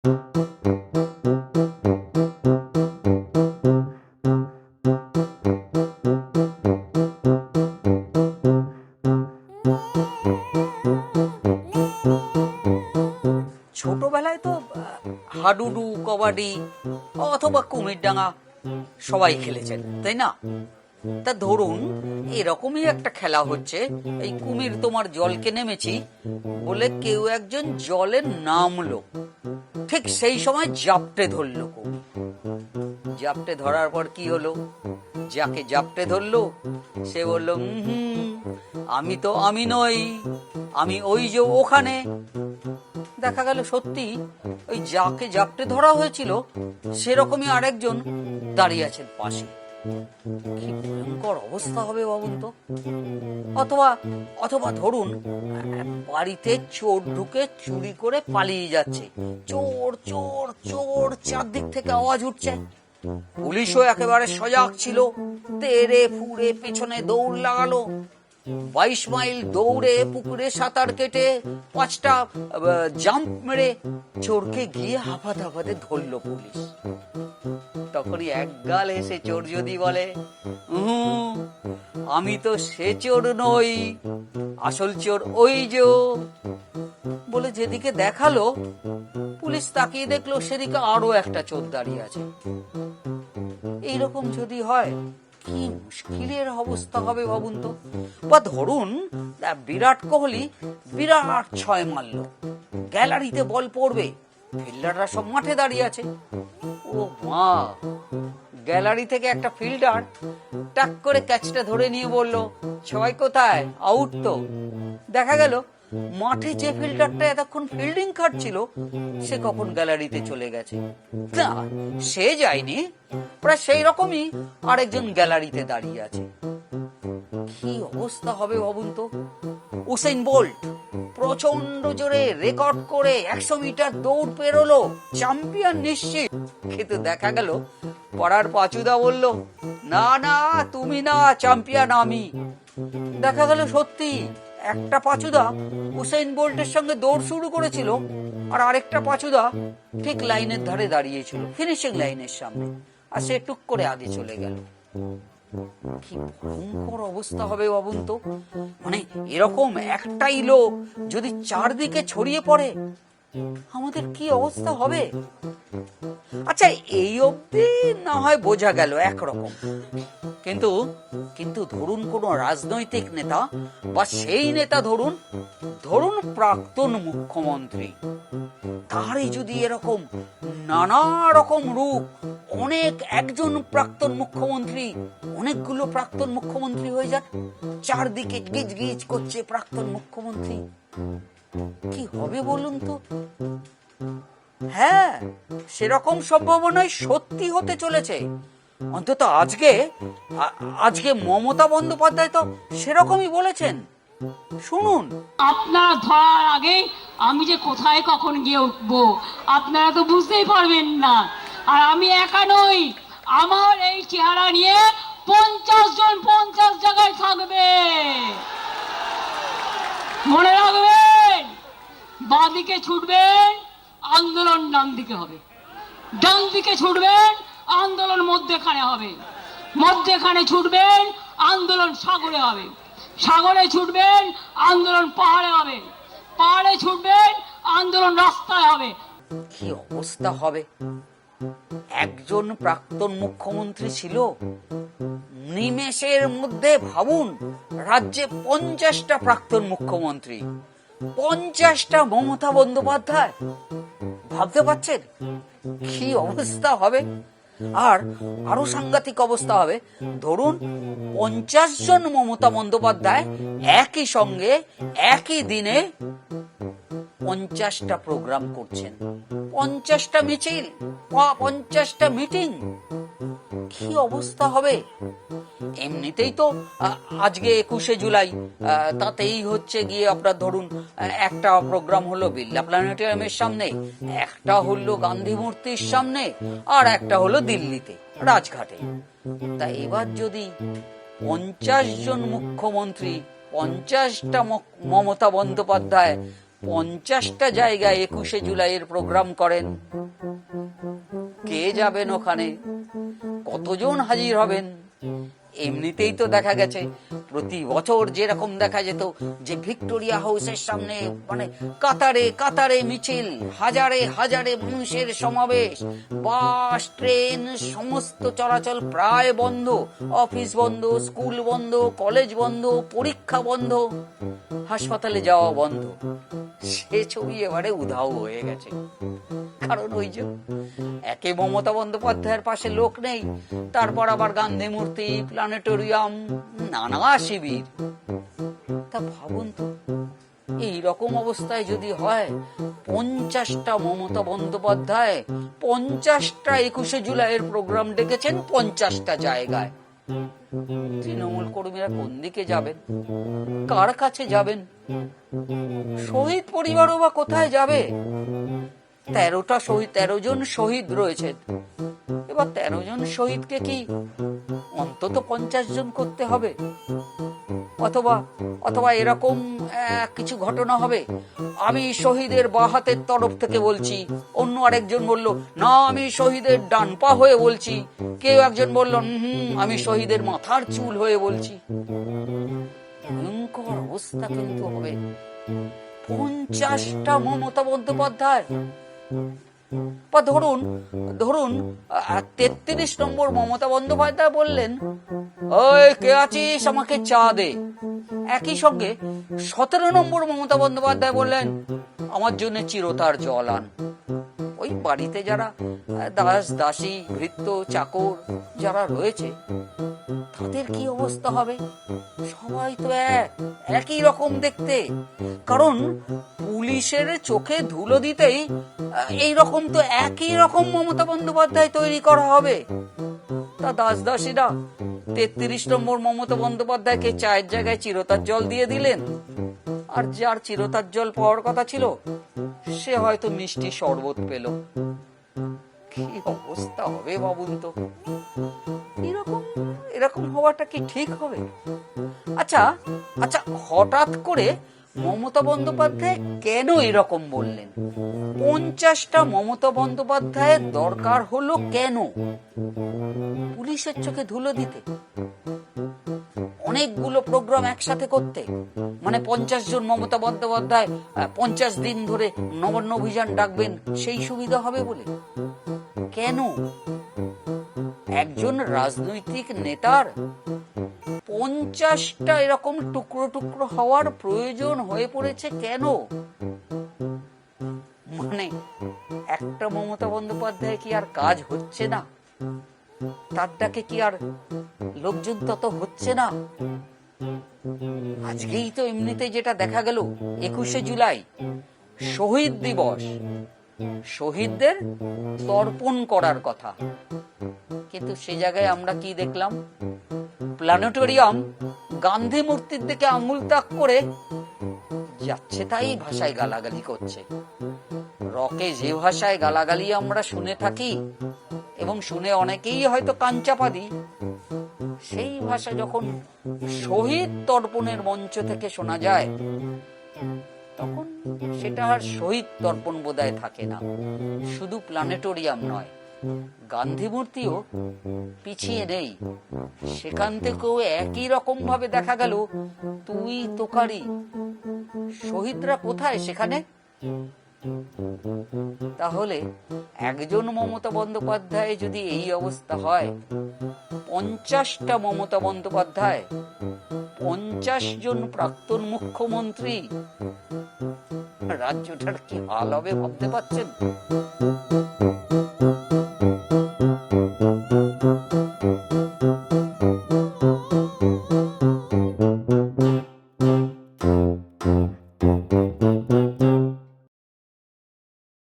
ছোটবেলায় তো হাডুডু, কবাডি অথবা কুমির ডাঙা সবাই খেলেছেন, তাই না? তা ধরুন এরকমই একটা খেলা হচ্ছে, এই কুমির তোমার জলকে নেমেছি বলে কেউ একজন জলে নামলো, ঠিক সেই সময় জাপটে ধরলো কুমির। জাপটে ধরার পর কি হলো? যাকে জাপটে ধরলো সে বলল, আমি তো আমি নই, আমি ওই যে ওখানে। দেখা গেল সত্যি ওই যাকে জাপটে ধরা হয়েছিল সেরকমই আরেকজন দাঁড়িয়ে আছেন পাশে। কি ভয়ঙ্কর অবস্থা হবে ভাবুন তো। অথবা অথবা ধরুন বাড়িতে চোর ঢুকে চুরি করে পালিয়ে যাচ্ছে, চোর চোর চোর চারদিক থেকে আওয়াজ উঠছে। পুলিশও একেবারে সজাগ ছিল, তেড়ে ফুড়ে পেছনে দৌড় লাগালো। 22 মাইল দৌড়ে পুকুরে সাঁতার কেটে 5টা জাম্প মেরে চোরকে গিয়ে হাফাতে ধরলো পুলিশ। তখনই একগাল হেসে চোর যদি বলে, আমি তো সে চোর নই, আসল চোর ওই যে, বলে যেদিকে দেখালো পুলিশ তাকিয়ে দেখলো সেদিকে আরো একটা চোর দাঁড়িয়ে আছে। এইরকম যদি হয় কি মুশকিলের অবস্থা হবে ভাবুন তো। বা ধরুন বিরাট কোহলি বিরাট 6 মারলো, গ্যালারিতে বল পড়বে, ফিল্ডাররা সব মাঠে দাঁড়িয়ে আছে। ও মা, গ্যালারি থেকে একটা ফিল্ডার টাক করে ক্যাচটা ধরে নিয়ে বলল, সবাই কোথায়, আউট তো। দেখা গেল মাঠে যে ফিল্ডারটা এতক্ষণ ফিল্ডিং কাটছিল সে কখন গ্যালারিতে চলে গেছে। না, সে যায়নি, প্রায় সেই রকমই আরেকজন গ্যালারিতে দাঁড়িয়ে আছে। কি অবস্থা হবে ভাবুন তো। উসেইন বোল্ট প্রচন্ড জোরে রেকর্ড করে 100 মিটার দৌড় পেরোলো, চ্যাম্পিয়ন নিশ্চিত। কিন্তু দেখা গেল পাড়ার পাচুদা বলল, না না তুমি না, চ্যাম্পিয়ন আমি। দেখা গেল সত্যি একটা পাচুদা উসেইন বোল্টের সঙ্গে দৌড় শুরু করেছিল, আর আরেকটা পাচুদা ঠিক লাইনের ধারে দাঁড়িয়েছিল, ফিনিশিং লাইনের সামনে, আর সে টুক করে আগে চলে গেল। কি ভয়ঙ্কর অবস্থা হবে ভাবুন তো। মানে এরকম একটাই লোক যদি চারদিকে ছড়িয়ে পড়ে আমাদের কি অবস্থা হবে। আচ্ছা, এই অবধি না হয় বোঝা গেল একরকম, কিন্তু কিন্তু ধরুন কোন রাজনৈতিক নেতা বা সেই নেতা ধরুন প্রাক্তন মুখ্যমন্ত্রী, তারই যদি এরকম নানা রকম রূপ, একজন প্রাক্তন মুখ্যমন্ত্রী অনেকগুলো প্রাক্তন মুখ্যমন্ত্রী হয়ে যান, চারদিকে গিজ গিজ করছে প্রাক্তন মুখ্যমন্ত্রী, কি হবে বলুন তো। হ্যাঁ, সেরকম সম্ভাবনাই সত্যি হতে চলেছে। অন্তত আজকে মমতা বন্দ্যোপাধ্যায় তো সেরকমই বলেছেন, শুনুন। আপনারা ধরার আগে আমি যে কোথায় কখন গিয়ে উঠবো আপনারা তো বুঝতেই পারবেন না। আর আমি একা নই, আমার এই চেহারা নিয়ে 50 জন 50 জায়গায় থাকবে, মনে রাখবেন। বাঁদিকে ছুটবেন, আন্দোলন ডান দিকে হবে, ডান দিকে ছুটবেন, আন্দোলন মধ্যেখানে হবে, মধ্যেখানে ছুটবেন, আন্দোলন সাগরে হবে, সাগরে ছুটবেন, আন্দোলন পাহাড়ে হবে, পাহাড়ে ছুটবেন, আন্দোলন রাস্তায় হবে। কি অবস্থা হবে। একজন প্রাক্তন মুখ্যমন্ত্রী ছিল, নিমেষের মধ্যে ভাবুন রাজ্যে 50টা প্রাক্তন মুখ্যমন্ত্রী, 50টা মমতা বন্দ্যোপাধ্যায়। ভাবতে পারছেন কি অবস্থা হবে। আর আরো সাংঘাতিক অবস্থা হবে, ধরুন 50 জন মমতা বন্দ্যোপাধ্যায় একই সঙ্গে একই দিনে 50টা প্রোগ্রাম করছেন, 50টা মিছিল, 50টা মিটিং। কি অবস্থা হবে। এমনিতেই তো আজকে 21শে জুলাই, তাতেই হচ্ছে গিয়ে আপনার ধরুন একটা প্রোগ্রাম হলো বিড়লা প্ল্যানেটোরিয়ামের সামনে, একটা হলো গান্ধী মূর্তির সামনে, আর একটা হলো দিল্লিতে রাজঘাটে। তা এবার যদি 50 জন মুখ্যমন্ত্রী, 50টা মমতা বন্দ্যোপাধ্যায় 50টা জায়গায় 21শে জুলাইয়ের প্রোগ্রাম করেন, কে যাবেন ওখানে, কতজন হাজির হবেন? এমনিতেই তো দেখা গেছে প্রতি বছর যেরকম দেখা যেত যে ভিক্টোরিয়া হাউসের সামনে মানে কাতারে কাতারে মিছিল, হাজারে হাজারে মানুষের সমাবেশ, বাস ট্রেন সমস্ত চলাচল প্রায় বন্ধ, অফিস বন্ধ, স্কুল বন্ধ, কলেজ বন্ধ, পরীক্ষা বন্ধ, হাসপাতালে যাওয়া বন্ধ, সে ছবি এবারে উধাও হয়ে গেছে। কারণ ওই যে একে মমতা বন্দ্যোপাধ্যায়ের পাশে লোক নেই, তারপর আবার গান্ধী মূর্তি, প্ল্যানেটোরিয়াম, নানা শিবির। তা ভাবুন তো, এইরকম অবস্থায় যদি হয় 50টা মমতা বন্দ্যোপাধ্যায় 50টা 21শে জুলাইয়ের প্রোগ্রাম ডেকেছেন 50টা জায়গায়, তৃণমূল কর্মীরা কোন দিকে যাবেন, কার কাছে যাবেন? শহীদ পরিবারও বা কোথায় যাবে? 13 জন শহীদ রয়েছেন, এবার 13 জন শহীদকে কি অন্তত 50 জন করতে হবে? অথবা এরকম কিছু ঘটনা হবে, আমি শহীদের বাঁ হাতের তরফ থেকে বলছি, অন্য আরেকজন বলল না আমি শহীদের ডান পা হয়ে বলছি, কেউ একজন বলল আমি শহীদের মাথার চুল হয়ে বলছি। ভয়ঙ্কর অবস্থা কিন্তু হবে। 50টা মমতা বন্দ্যোপাধ্যায়, বা ধরুন 33 নম্বর মমতা বন্দ্যোপাধ্যায় বললেন ওই কে আছিস আমাকে চা দে। একই সঙ্গে 17 নম্বর মমতা বন্দ্যোপাধ্যায় বললেন আমার জন্য চিরতার জল আন। ওই বাড়িতে যারা দাস দাসী ভৃত্য চাকর যারা রয়েছে তাদের কি অবস্থা হবে? সবাই তো একই রকম দেখতে, কারণ পুলিশের চোখে ধুলো দিতেই এই রকম তো একই রকম মমতা বন্দ্যোপাধ্যায় তৈরি করা হবে। তা দাস দাসীরা 33 নম্বর মমতা বন্দ্যোপাধ্যায়কে চায়ের জায়গায় চিরতার জল দিয়ে দিলেন, আর যার চিরতার জল পাওয়ার কথা ছিল সে হয়তো মিষ্টি শরবত পেল। কি অবস্থা হবে ভাবুন তো। এরকম হওয়াটা কি ঠিক হবে? আচ্ছা, হঠাৎ করে মমতা বন্দ্যোপাধ্যায় কেন এরকম বললেন? 50টা মমতা বন্দ্যোপাধ্যায়ের দরকার হলো কেন? পুলিশের চোখে ধুলো দিতে, অনেকগুলো প্রোগ্রাম একসাথে করতে, মানে 50 জন মমতা বন্দ্যোপাধ্যায় 50 দিন ধরে নবান্ন অভিযান ডাকবেন, সেই সুবিধা হবে বলে? কেন একজন রাজনৈতিক নেতার 50টা এরকম টুকরো টুকরো হওয়ার প্রয়োজন হয়ে পড়েছে কেন? মানে একটা মমতা বন্দ্যোপাধ্যায় কি আর কাজ হচ্ছে না? তার ডাকে কি আর লোকজন তত হচ্ছে না? আজকেই তো এমনিতে যেটা দেখা গেল 21শে জুলাই শহীদ দিবস, শহীদদের তর্পণ করার কথা, কিন্তু সে জায়গায় আমরা কি দেখলাম? প্ল্যানেটোরিয়াম গান্ধী মূর্তির দিকে আঙুল তাক করে যাচ্ছে তাই ভাষায় গালাগালি করছে। রকে যে ভাষায় গালাগালি আমরা শুনে থাকি এবং শুনে অনেকেই হয়তো কাঞ্চাপা দিই, সেই ভাষা যখন শহীদ তর্পণের মঞ্চ থেকে শোনা যায় তখন সেটা আর শহীদ তর্পণ বোধহয় থাকে না। শুধু প্ল্যানেটোরিয়াম নয়, গান্ধী মূর্তিও পিছিয়ে নেই, সেখান থেকেও একই রকম ভাবে দেখা গেল তুই তোকারি। শহীদরা কোথায় সেখানে? তাহলে একজন মমতা বন্দ্যোপাধ্যায় যদি এই অবস্থা হয়, 50টা মমতা বন্দ্যোপাধ্যায়, 50 জন প্রাক্তন মুখ্যমন্ত্রী, রাজ্যটার কি হাল হবে ভাবতে পারছেন?